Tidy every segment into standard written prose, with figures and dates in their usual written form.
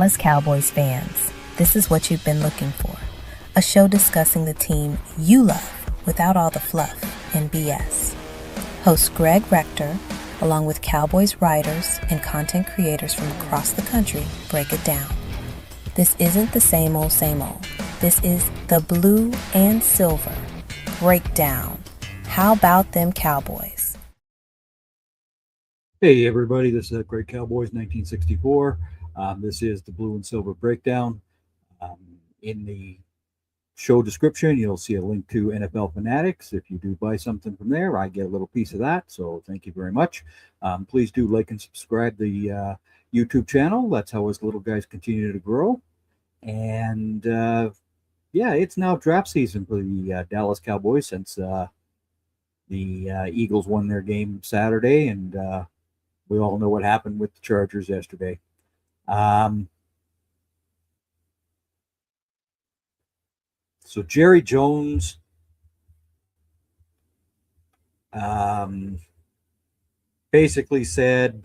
Dallas Cowboys fans, this is what you've been looking for. A show discussing the team you love without all the fluff and BS. Host Greg Rector, along with Cowboys writers and content creators from across the country, break it down. This isn't the same old, same old. This is the blue and silver breakdown. How about them Cowboys? Hey everybody, this is Great Cowboys 1964. This is the Blue and Silver Breakdown. In the show description, you'll see a link to NFL Fanatics. If you do buy something from there, I get a little piece of that, so thank you very much. Please do like and subscribe the YouTube channel. That's how us little guys continue to grow. And it's now draft season for the Dallas Cowboys since the Eagles won their game Saturday, and we all know what happened with the Chargers yesterday. So Jerry Jones basically said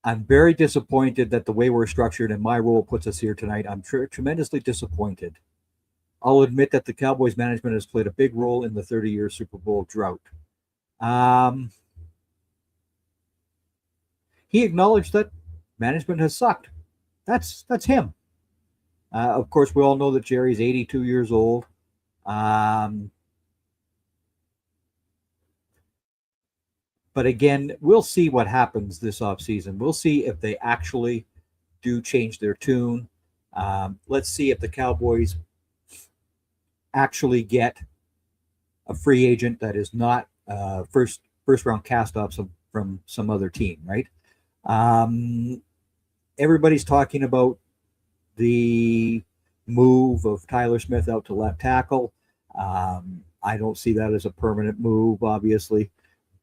I'm very disappointed that the way we're structured and my role puts us here tonight. I'm tremendously disappointed. I'll admit that the Cowboys management has played a big role in the 30-year Super Bowl drought. He acknowledged that management has sucked. That's him. Of course, we all know that Jerry's 82 years old. But again, we'll see what happens this offseason. We'll see if they actually do change their tune. Let's see if the Cowboys actually get a free agent that is not first round cast-offs from some other team, right? Everybody's talking about the move of Tyler Smith out to left tackle. I don't see that as a permanent move, obviously,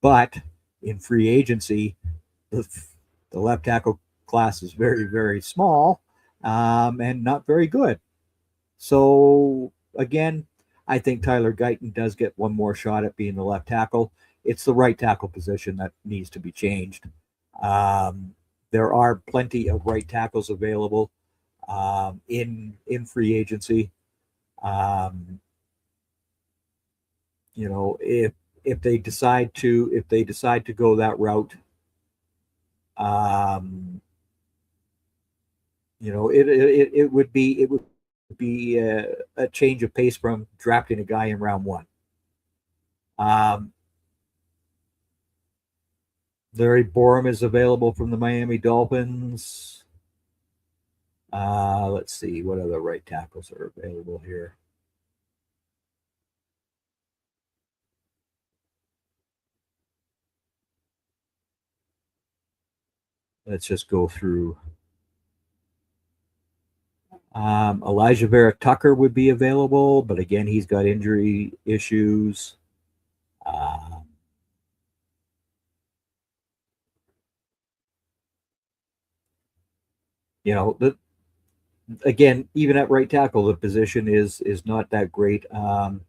but in free agency, the left tackle class is very, very small and not very good. So again, I think Tyler Guyton does get one more shot at being the left tackle. It's the right tackle position that needs to be changed. There are plenty of right tackles available in free agency. If they decide to go that route, it would be a change of pace from drafting a guy in round one. Larry Borum is available from the Miami Dolphins. Let's see what other right tackles are available here. Let's just go through. Elijah Vera Tucker would be available, but again, he's got injury issues. Again, even at right tackle, the position is not that great. I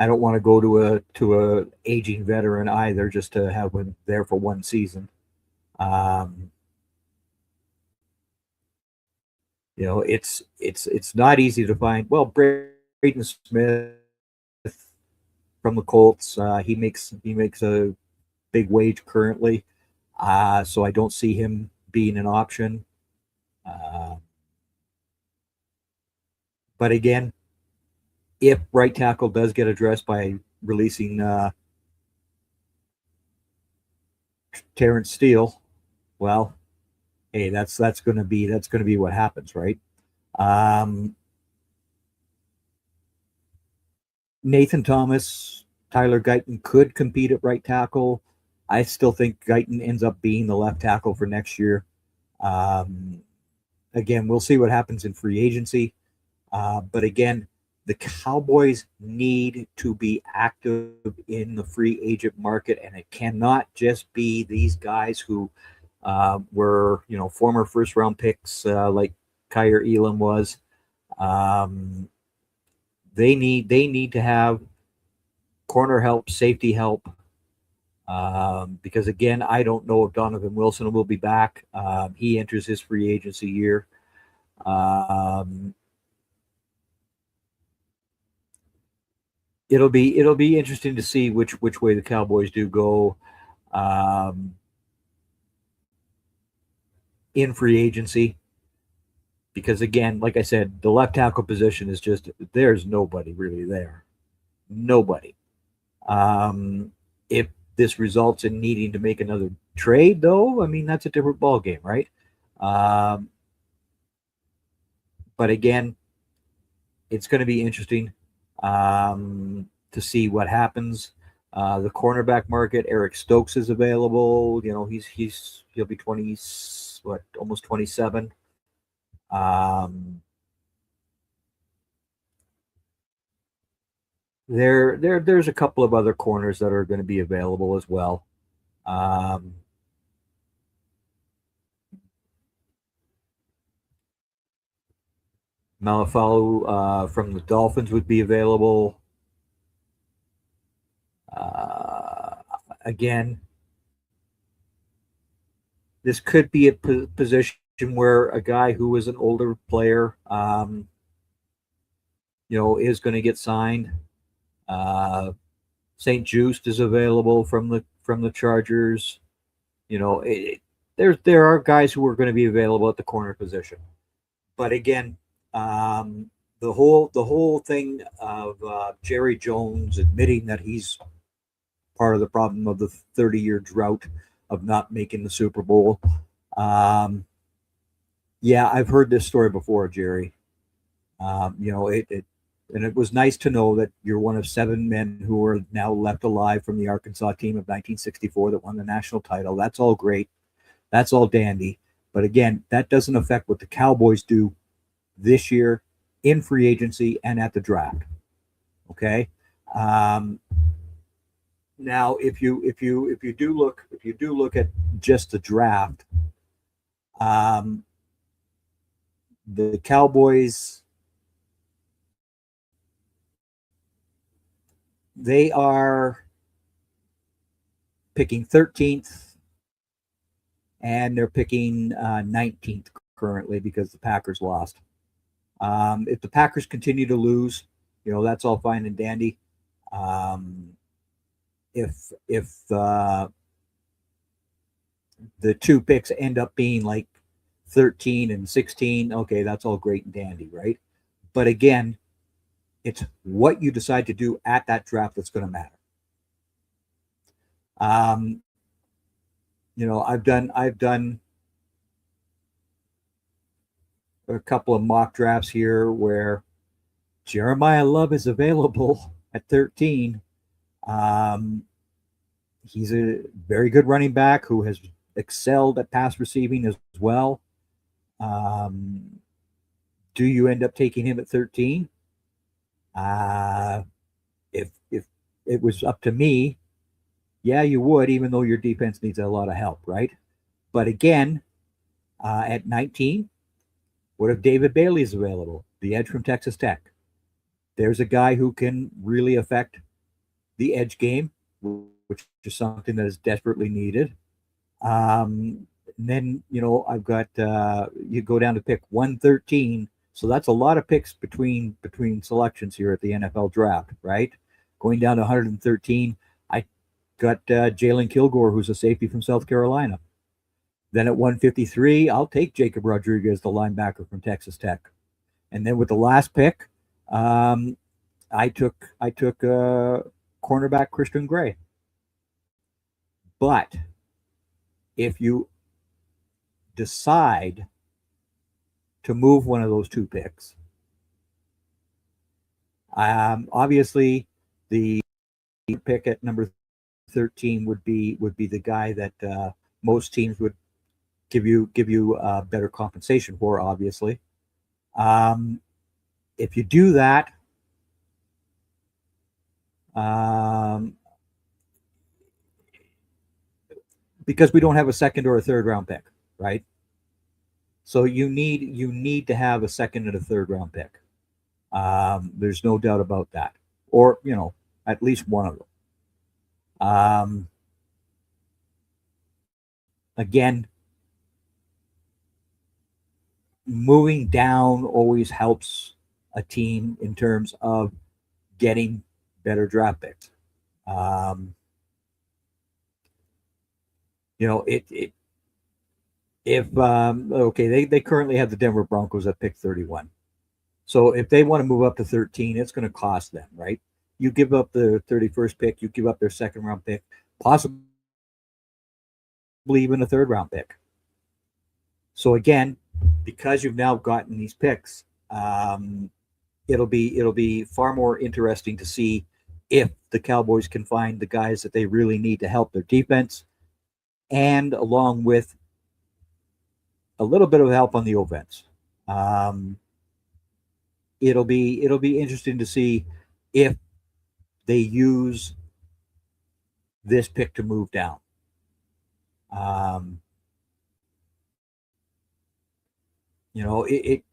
don't want to go to a aging veteran either, just to have him there for one season. It's not easy to find. Well, Braden Smith from the Colts, he makes a big wage currently, so I don't see him being an option. But again, if right tackle does get addressed by releasing Terrence Steele, well, hey, that's going to be what happens, right? Nathan Thomas, Tyler Guyton could compete at right tackle. I still think Guyton ends up being the left tackle for next year. Again, we'll see what happens in free agency. But again, the Cowboys need to be active in the free agent market, and it cannot just be these guys who were, former first round picks like Kyer Elam was. They need to have corner help, safety help. Because again, I don't know if Donovan Wilson will be back. He enters his free agency year. Um, it'll be interesting to see which way the Cowboys do go um, in free agency. Because again, like I said, the left tackle position is just there's nobody really there. Nobody. If this results in needing to make another trade, though, I mean that's a different ball game, right? Um, but again, it's going to be interesting to see what happens. The cornerback market, Eric Stokes is available. You know, he'll be 20, almost 27. There's a couple of other corners that are going to be available as well. Um, Malafalu from the Dolphins would be available. Again, this could be a position where a guy who is an older player, is going to get signed. St. Just is available from the Chargers. There are guys who are going to be available at the corner position, but again, the whole thing of Jerry Jones admitting that he's part of the problem of the 30-year drought of not making the Super Bowl. Yeah, I've heard this story before, Jerry. And it was nice to know that you're one of 7 men who are now left alive from the Arkansas team of 1964 that won the national title. That's all great. That's all dandy. But again, that doesn't affect what the Cowboys do this year in free agency and at the draft. Okay. Now, if you do look at just the draft, the Cowboys, they are picking 13th and they're picking 19th currently because the Packers lost. If the Packers continue to lose, that's all fine and dandy. If the 2 picks end up being like 13 and 16, okay, that's all great and dandy, right? But again, it's what you decide to do at that draft that's going to matter. I've done a couple of mock drafts here where Jeremiah Love is available at 13. He's a very good running back who has excelled at pass receiving as well. Do you end up taking him at 13? If it was up to me, yeah, you would, even though your defense needs a lot of help, right? But again, at 19, what if David Bailey's available, the edge from Texas Tech? There's a guy who can really affect the edge game, which is something that is desperately needed. And then, I've got, you go down to pick 113. So that's a lot of picks between selections here at the NFL draft, right? Going down to 113, I got Jalen Kilgore, who's a safety from South Carolina. Then at 153, I'll take Jacob Rodriguez, the linebacker from Texas Tech. And then with the last pick, I took cornerback Christian Gray. But if you decide to move one of those 2 picks, obviously the pick at number 13 would be the guy that most teams would give you better compensation for, obviously. If you do that, because we don't have a second or a third round pick, right? So you need to have a second and a third round pick. There's no doubt about that. Or at least one of them. Again, moving down always helps a team in terms of getting better draft picks. You know, it if okay, they currently have the Denver Broncos at pick 31. So if they want to move up to 13, it's going to cost them, right? You give up the 31st pick, you give up their second round pick, possibly even a third round pick. So again, because you've now gotten these picks, it'll be far more interesting to see if the Cowboys can find the guys that they really need to help their defense, and along with a little bit of help on the offense. It'll be interesting to see if they use this pick to move down. You know, it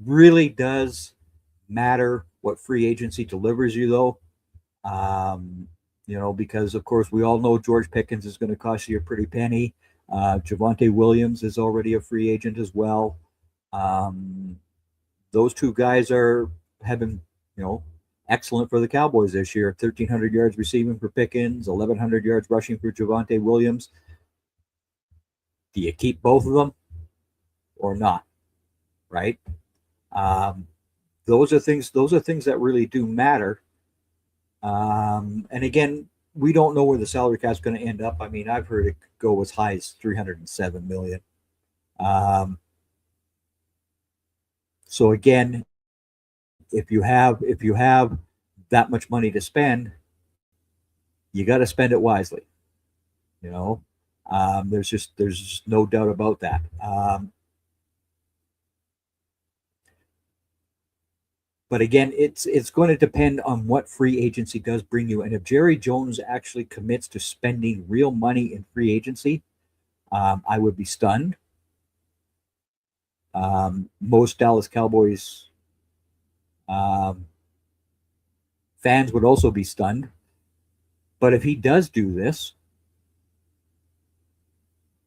really does matter what free agency delivers you, though. You know, because of course we all know George Pickens is going to cost you a pretty penny. Javonte Williams is already a free agent as well. Those two guys have been, you know, excellent for the Cowboys this year. 1,300 yards receiving for Pickens, 1,100 yards rushing for Javonte Williams. Do you keep both of them or not? Right? Those are things that really do matter. And again, we don't know where the salary cap is going to end up. I mean, I've heard it go as high as $307 million. So again, if you have that much money to spend, you got to spend it wisely. You know, there's just no doubt about that. But again, it's going to depend on what free agency does bring you. And if Jerry Jones actually commits to spending real money in free agency, I would be stunned. Most Dallas Cowboys fans would also be stunned. But if he does do this,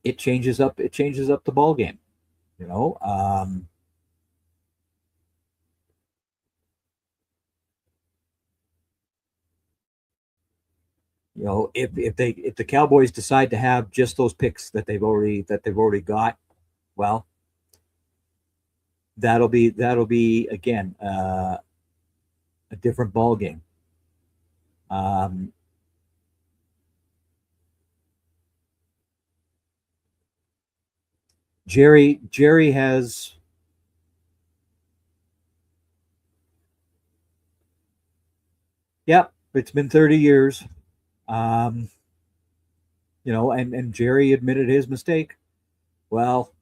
it changes up the ball game. You know, if the Cowboys decide to have just those picks that they've already got, well, that'll be again a different ball game. Jerry has it's been 30 years. You know, and Jerry admitted his mistake. Well,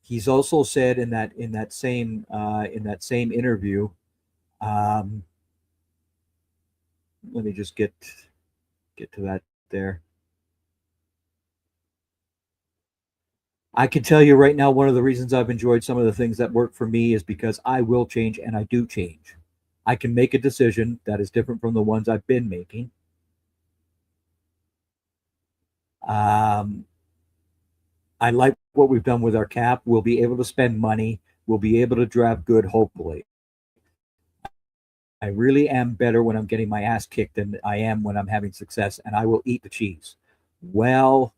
he's also said in that same interview. Let me just get to that there. I can tell you right now, one of the reasons I've enjoyed some of the things that work for me is because I will change, and I do change. I can make a decision that is different from the ones I've been making. I like what we've done with our cap. We'll be able to spend money. We'll be able to draft good, hopefully. I really am better when I'm getting my ass kicked than I am when I'm having success, and I will eat the cheese. Well,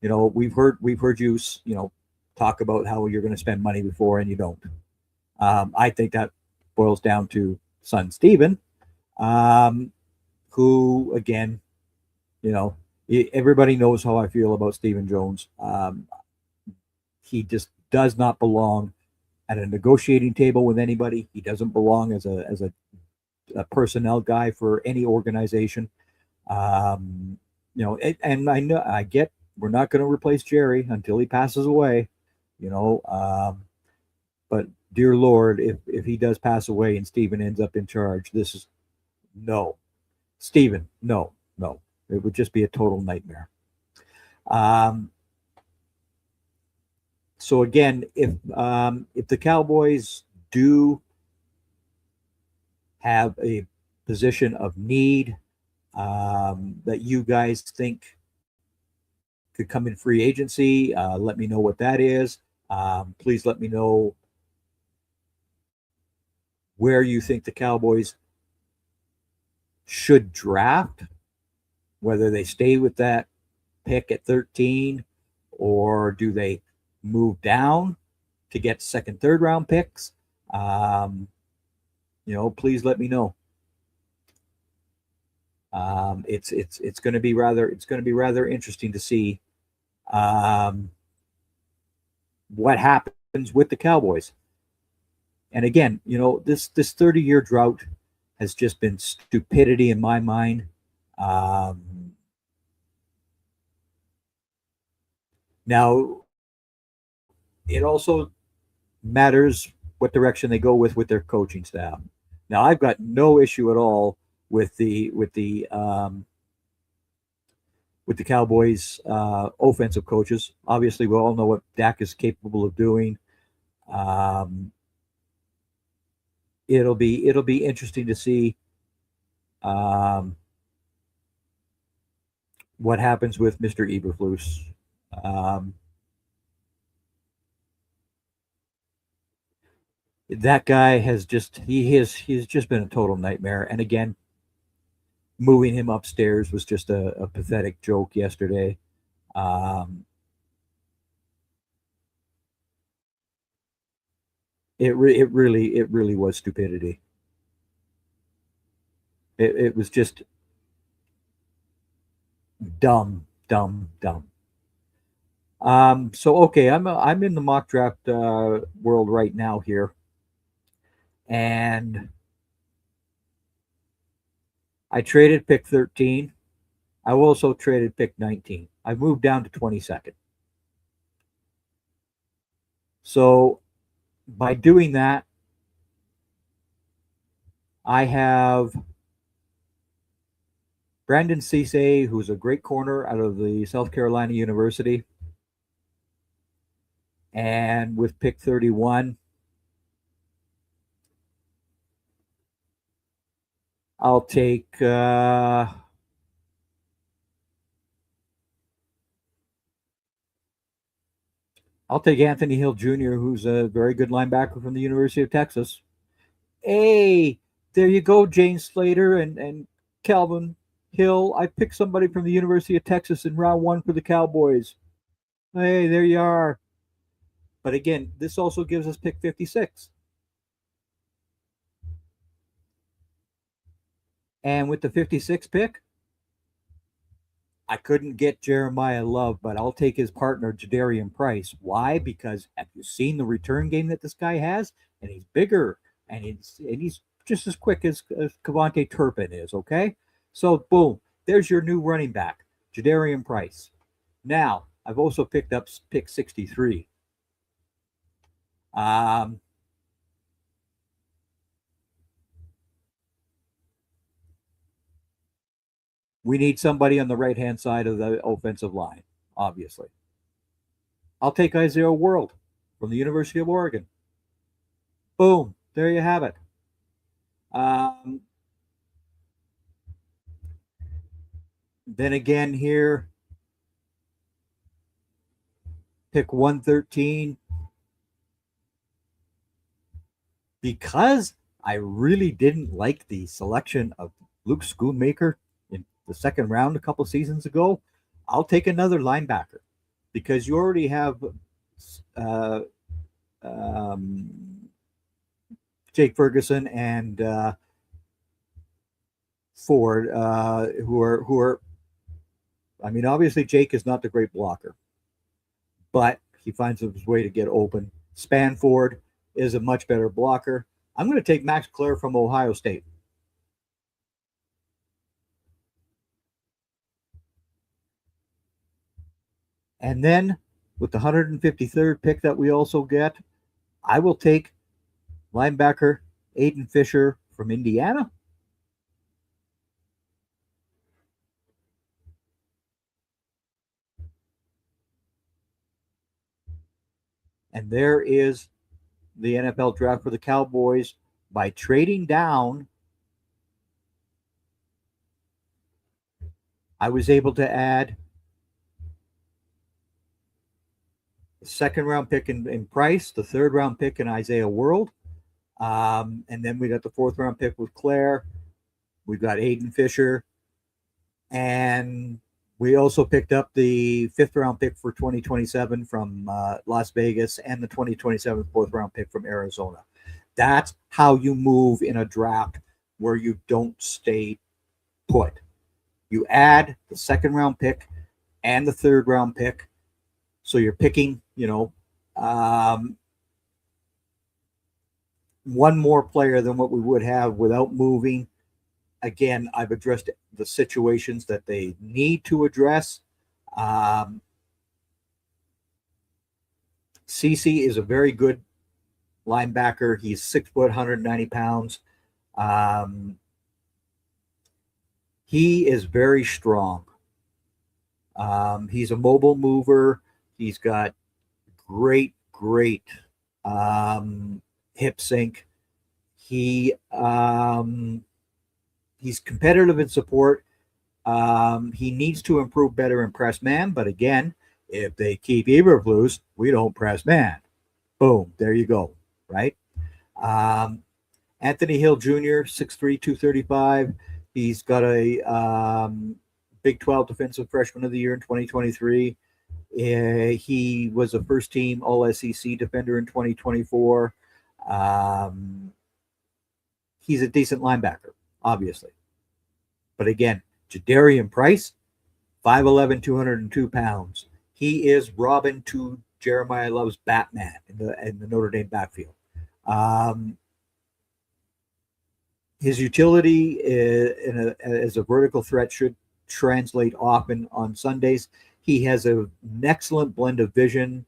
you know, we've heard you, you know, talk about how you're going to spend money before and you don't. I think that boils down to son Steven, who, again, you know, everybody knows how I feel about Stephen Jones. He just does not belong at a negotiating table with anybody. He doesn't belong as a personnel guy for any organization. You know, and I get we're not going to replace Jerry until he passes away. You know, but dear Lord, if he does pass away and Stephen ends up in charge, this is no, Stephen, no. It would just be a total nightmare. So again, if the Cowboys do have a position of need that you guys think could come in free agency, let me know what that is. Please let me know where you think the Cowboys should draft, whether they stay with that pick at 13 or do they move down to get second, third round picks. Please let me know. It's going to be rather interesting to see what happens with the Cowboys. And again, this 30-year drought has just been stupidity in my mind. Now, it also matters what direction they go with their coaching staff. Now, I've got no issue at all with the Cowboys offensive coaches. Obviously, we all know what Dak is capable of doing. It'll be interesting to see what happens with Mr. Eberflus. That guy has he's just been a total nightmare. And again, moving him upstairs was just a pathetic joke yesterday. It really was stupidity. It was just dumb. So okay, I'm in the mock draft world right now here, and I traded pick 13. I also traded pick 19. I moved down to 22nd. So by doing that, I have Brandon Cisse, who's a great corner out of the South Carolina University. And with pick 31, I'll take Anthony Hill Jr., who's a very good linebacker from the University of Texas. Hey, there you go, Jane Slater and Calvin Hill. I picked somebody from the University of Texas in round 1 for the Cowboys. Hey, there you are. But again, this also gives us pick 56. And with the 56th pick, I couldn't get Jeremiah Love, but I'll take his partner, Jadarian Price. Why? Because have you seen the return game that this guy has? And he's bigger, and he's just as quick as Cavante Turpin is, okay? So, boom, there's your new running back, Jadarian Price. Now, I've also picked up pick 63. We need somebody on the right-hand side of the offensive line, obviously. I'll take Isaiah World from the University of Oregon. Boom, there you have it. Then again here, pick 113. Because I really didn't like the selection of Luke Schoonmaker in the second round a couple seasons ago, I'll take another linebacker because you already have Jake Ferguson and Ford, who are. I mean, obviously Jake is not the great blocker, but he finds his way to get open. Spanford is a much better blocker. I'm going to take Max Clare from Ohio State. And then with the 153rd pick that we also get, I will take linebacker Aiden Fisher from Indiana. And there is the NFL draft for the Cowboys by trading down I was able to add the second round pick in Price, the third round pick in Isaiah World, and then we got the fourth round pick with Claire. We've got Aiden Fisher, and we also picked up the fifth round pick for 2027 from Las Vegas and the 2027 fourth round pick from Arizona. That's how you move in a draft where you don't stay put. You add the second round pick and the third round pick. So you're picking, one more player than what we would have without moving. Again, I've addressed the situations that they need to address. CC is a very good linebacker. He's 6 foot, 190 pounds. He is very strong. He's a mobile mover. He's got great hip sync. He's competitive in support. He needs to improve better in press man, but again, if they keep Eberflus, we don't press man. Boom, there you go, right? Anthony Hill Jr., 6'3", 235. He's got a Big 12 Defensive Freshman of the Year in 2023. He was a first-team All-SEC defender in 2024. He's a decent linebacker, obviously. But again, Jadarian Price, 5'11", 202 pounds. He is Robin to Jeremiah Love's Batman in the Notre Dame backfield. His utility as a vertical threat should translate often on Sundays. He has an excellent blend of vision,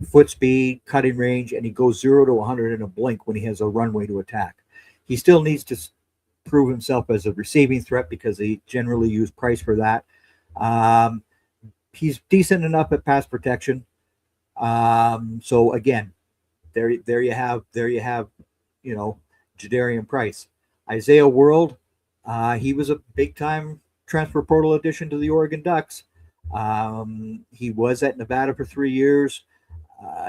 foot speed, cutting range, and he goes 0 to 100 in a blink when he has a runway to attack. He still needs to prove himself as a receiving threat because they generally use Price for that. He's decent enough at pass protection. So again, there you have, Jadarian Price. Isaiah World, he was a big time transfer portal addition to the Oregon Ducks. He was at Nevada for 3 years.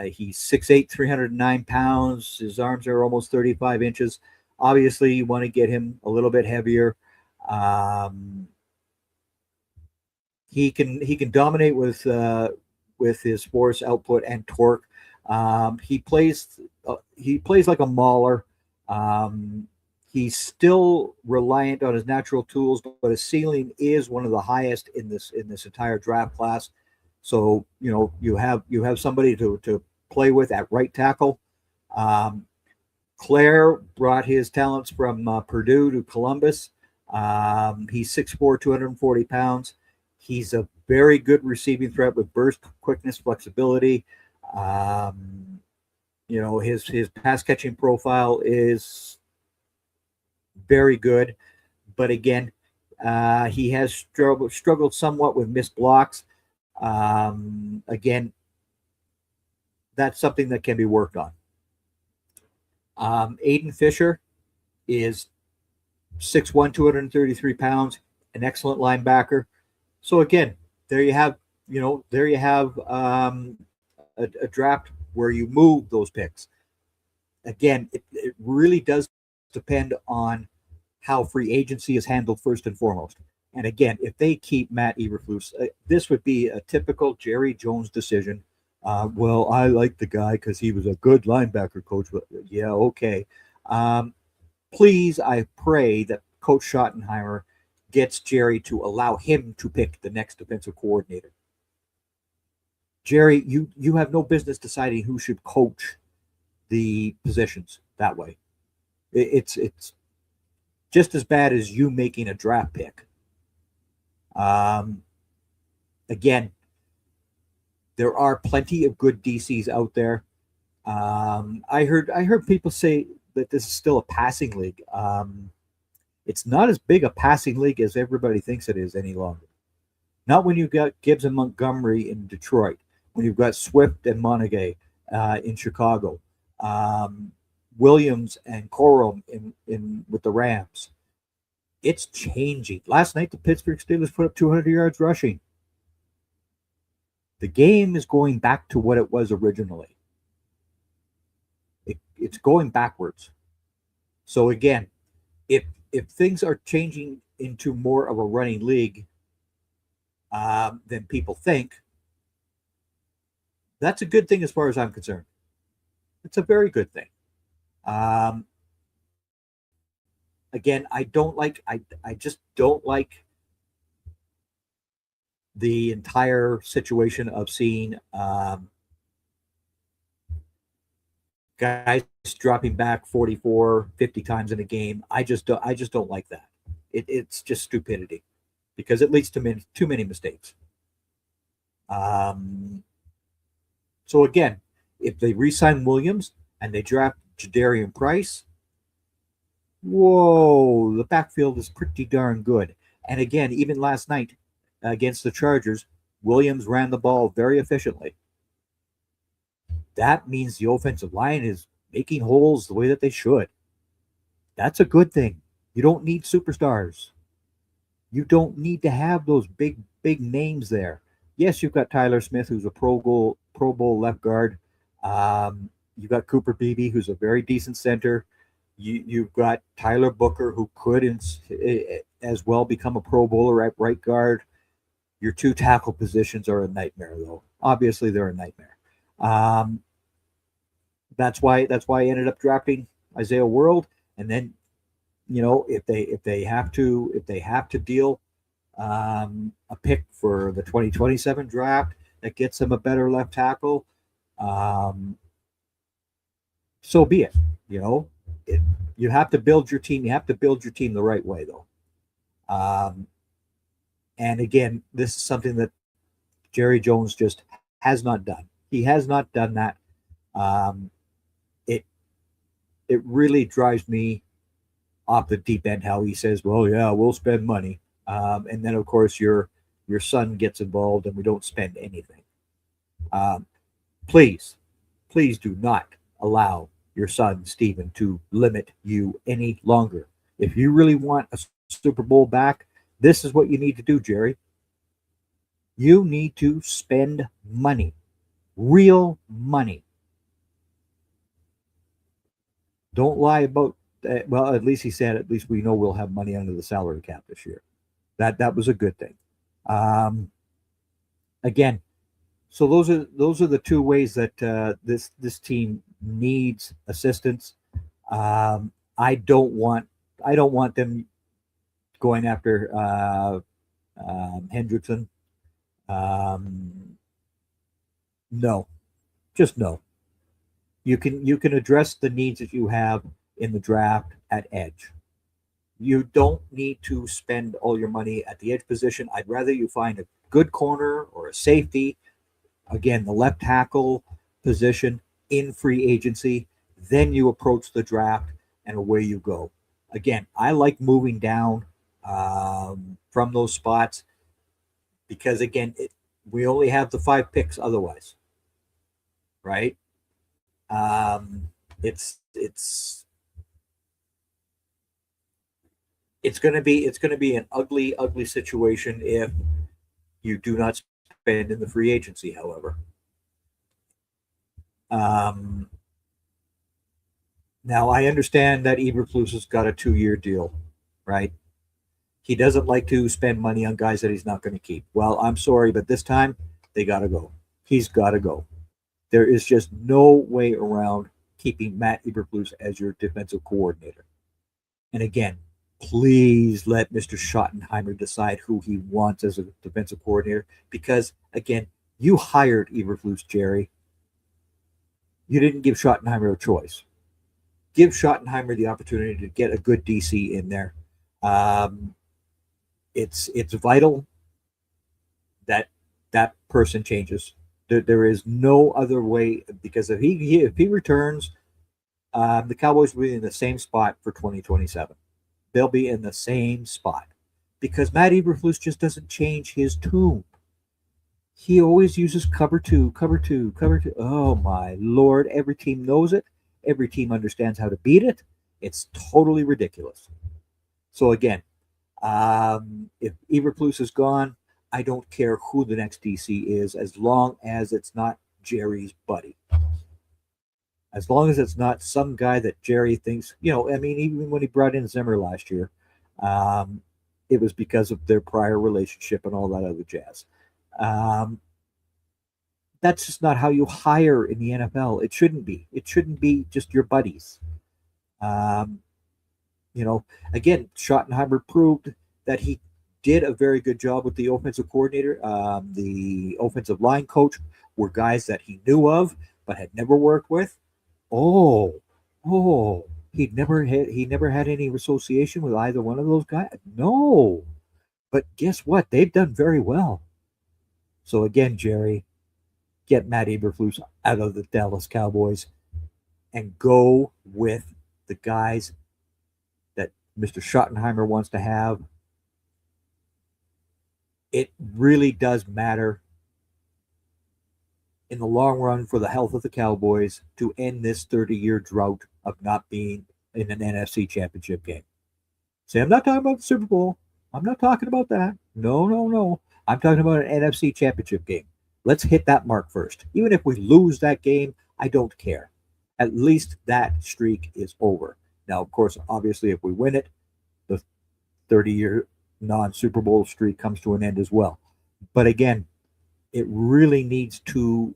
He's 6'8", 309 pounds. His arms are almost 35 inches. Obviously, you want to get him a little bit heavier. He can dominate with his force output and torque. He plays like a mauler. He's still reliant on his natural tools, but his ceiling is one of the highest in this entire draft class. So you have somebody to play with at right tackle. Claire brought his talents from Purdue to Columbus. He's 6'4", 240 pounds. He's a very good receiving threat with burst, quickness, flexibility. His pass catching profile is very good, but again, he has struggled somewhat with missed blocks. Again, that's something that can be worked on. Aiden Fisher is 6'1", 233 pounds, an excellent linebacker. So again, there you have a draft where you move those picks. Again, it really does depend on how free agency is handled first and foremost. And again, if they keep Matt Eberflus, this would be a typical Jerry Jones decision. Well, I like the guy because he was a good linebacker coach. But yeah, okay. Please, I pray that Coach Schottenheimer gets Jerry to allow him to pick the next defensive coordinator. Jerry, you have no business deciding who should coach the positions that way. It's just as bad as you making a draft pick. Again, there are plenty of good DCs out there. I heard people say that this is still a passing league. It's not as big a passing league as everybody thinks it is any longer. Not when you've got Gibbs and Montgomery in Detroit, when you've got Swift and Montague in Chicago, Williams and Corum in with the Rams. It's changing. Last night, the Pittsburgh Steelers put up 200 yards rushing. The game is going back to what it was originally. It's going backwards. So again, if things are changing into more of a running league than people think, that's a good thing as far as I'm concerned. It's a very good thing. Um, Again, I just don't like the entire situation of seeing guys dropping back 44, 50 times in a game. I just don't like that. It's just stupidity because it leads to too many mistakes. Um, so again, if they re-sign Williams and they draft Jadarian Price, whoa, the backfield is pretty darn good. And again, even last night against the Chargers, Williams ran the ball very efficiently. That means the offensive line is making holes the way that they should. That's a good thing. You don't need superstars. You don't need to have those big names there. Yes, you've got Tyler Smith, who's a Pro Bowl left guard. You've got Cooper Beebe, who's a very decent center. You've got Tyler Booker, who could as well become a Pro Bowler at right guard. Your two tackle positions are a nightmare, though. Obviously, they're a nightmare. That's why I ended up drafting Isaiah World, and then if they have to deal a pick for the 2027 draft that gets them a better left tackle, so be it. You have to build your team. You have to build your team the right way, though. And again, this is something that Jerry Jones just has not done. He has not done that. It really drives me off the deep end how he says, well, yeah, we'll spend money. And then, of course, your son gets involved and we don't spend anything. Please do not allow your son, Stephen, to limit you any longer. If you really want a Super Bowl back, this is what you need to do, Jerry. You need to spend money, real money. Don't lie about that. Well, at least he said, at least we know we'll have money under the salary cap this year. That was a good thing. Again, so those are the two ways that this team needs assistance. I don't want them going after Hendrickson. No, just no. You can address the needs that you have in the draft at edge. You don't need to spend all your money at the edge position. I'd rather you find a good corner or a safety. Again, the left tackle position in free agency. Then you approach the draft and away you go. Again, I like moving down from those spots because, again, we only have the 5 picks otherwise, right? It's going to be an ugly situation if you do not spend in the free agency. However, now I understand that Eberflus has got a 2-year deal, right? He doesn't like to spend money on guys that he's not going to keep. Well, I'm sorry, but this time they got to go. He's got to go. There is just no way around keeping Matt Eberflus as your defensive coordinator. And again, please let Mr. Schottenheimer decide who he wants as a defensive coordinator because, again, you hired Eberflus, Jerry. You didn't give Schottenheimer a choice. Give Schottenheimer the opportunity to get a good DC in there. It's vital that that person changes. There is no other way because if he returns, the Cowboys will be in the same spot for 2027. They'll be in the same spot because Matt Eberflus just doesn't change his tune. He always uses cover two. Oh my Lord! Every team knows it. Every team understands how to beat it. It's totally ridiculous. So again, If Eberflus is gone, I don't care who the next DC is, as long as it's not Jerry's buddy. As long as it's not some guy that Jerry thinks, I mean, even when he brought in Zimmer last year, um, it was because of their prior relationship and all that other jazz. Um, that's just not how you hire in the NFL. It shouldn't be. It shouldn't be just your buddies. Um, you know, again, Schottenheimer proved that he did a very good job with the offensive coordinator. The offensive line coach were guys that he knew of but had never worked with. Oh, oh, he never had any association with either one of those guys. No, but guess what? They've done very well. So again, Jerry, get Matt Eberflus out of the Dallas Cowboys and go with the guys that Mr. Schottenheimer wants to have. It really does matter in the long run for the health of the Cowboys to end this 30-year drought of not being in an NFC championship game. See, I'm not talking about the Super Bowl. I'm not talking about that. No, no, no. I'm talking about an NFC championship game. Let's hit that mark first. Even if we lose that game, I don't care. At least that streak is over. Now, of course, obviously, if we win it, the 30-year non-Super Bowl streak comes to an end as well. But again, it really needs to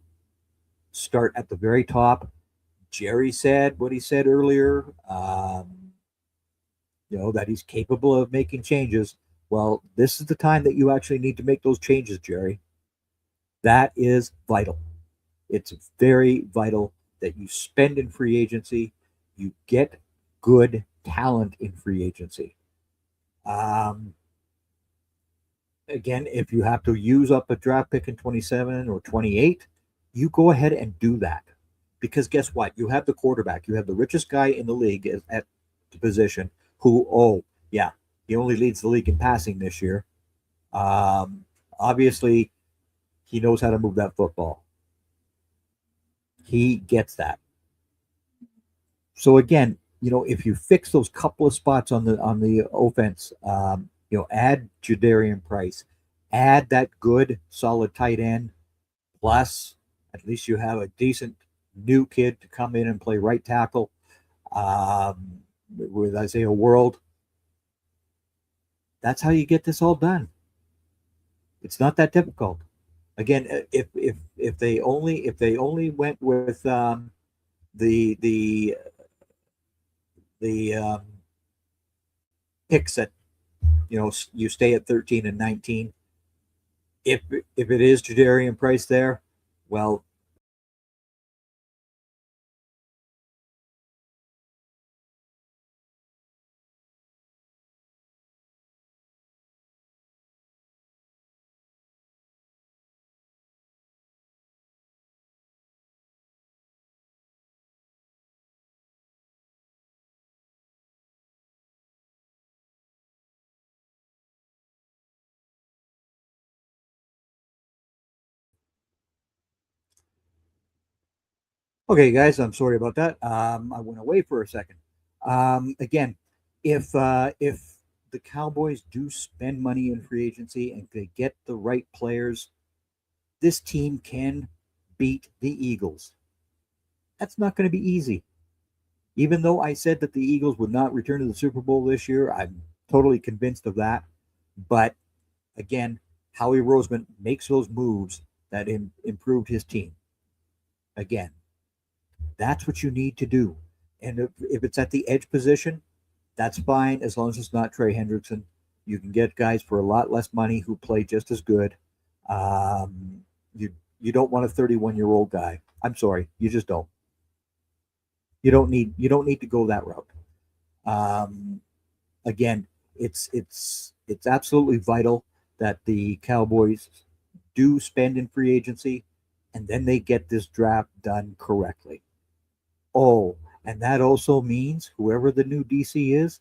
start at the very top. Jerry said what he said earlier, that he's capable of making changes. Well, this is the time that you actually need to make those changes, Jerry. That is vital. It's very vital that you spend in free agency, you get good talent in free agency. Um, Again, if you have to use up a draft pick in 27 or 28, you go ahead and do that. Because guess what? You have the quarterback. You have the richest guy in the league at the position who, yeah, he only leads the league in passing this year. Obviously, he knows how to move that football. He gets that. So again, if you fix those couple of spots on the offense, add Jadarian Price, add that good solid tight end, plus at least you have a decent new kid to come in and play right tackle with Isaiah World. That's how you get this all done. It's not that difficult. Again, if they only went with the picks that you stay at 13 and 19. If it is Jadarian Price there, well, okay, guys, I'm sorry about that. I went away for a second. Again, if the Cowboys do spend money in free agency and they get the right players, this team can beat the Eagles. That's not going to be easy. Even though I said that the Eagles would not return to the Super Bowl this year, I'm totally convinced of that. But again, Howie Roseman makes those moves that improved his team. Again, that's what you need to do. And if it's at the edge position, that's fine as long as it's not Trey Hendrickson. You can get guys for a lot less money who play just as good. You don't want a 31-year-old guy. I'm sorry, you just don't. You don't need to go that route. Um, Again, it's absolutely vital that the Cowboys do spend in free agency, and then they get this draft done correctly. Oh, and that also means whoever the new DC is,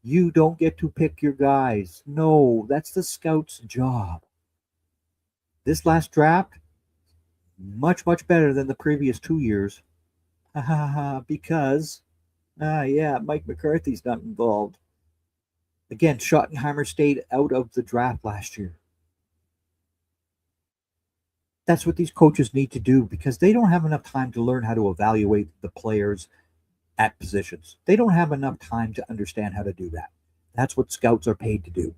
you don't get to pick your guys. No, that's the scout's job. This last draft, much, much better than the previous 2 years. Because, yeah, Mike McCarthy's not involved. Again, Schottenheimer stayed out of the draft last year. That's what these coaches need to do because they don't have enough time to learn how to evaluate the players at positions. They don't have enough time to understand how to do that. That's what scouts are paid to do.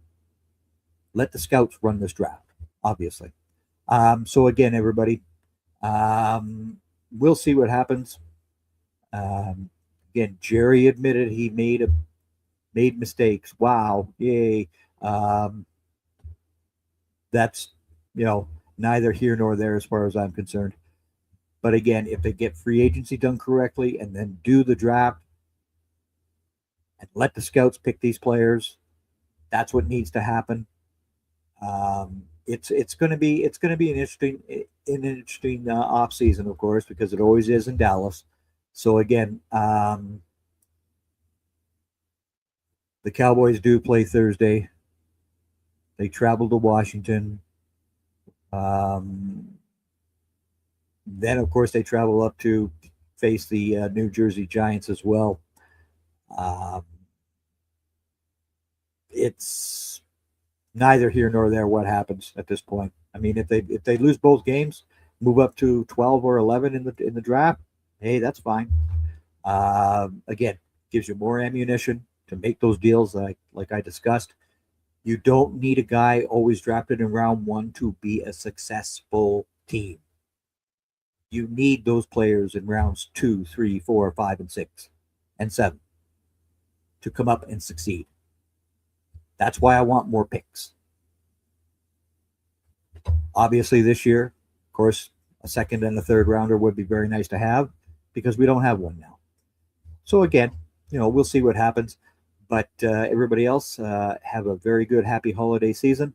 Let the scouts run this draft, obviously. So again, everybody, we'll see what happens. Again, Jerry admitted he made mistakes. Wow, yay! That's neither here nor there as far as I'm concerned. But again, if they get free agency done correctly and then do the draft and let the scouts pick these players, that's what needs to happen. It's going to be an interesting off season, of course, because it always is in Dallas. So again, the Cowboys do play Thursday. They travel to Washington. Then, of course, they travel up to face the New Jersey Giants as well. It's neither here nor there what happens at this point. I mean, if they lose both games, move up to 12 or 11 in the draft, hey, that's fine. Again, gives you more ammunition to make those deals like I discussed. You don't need a guy always drafted in round 1 to be a successful team. You need those players in rounds 2, 3, 4, 5, and 6, and 7 to come up and succeed. That's why I want more picks. Obviously, this year, of course, a second and a third rounder would be very nice to have because we don't have one now. So again, we'll see what happens. But everybody else, have a very good, happy holiday season.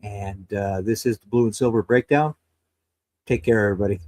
And this is the Blue and Silver Breakdown. Take care, everybody.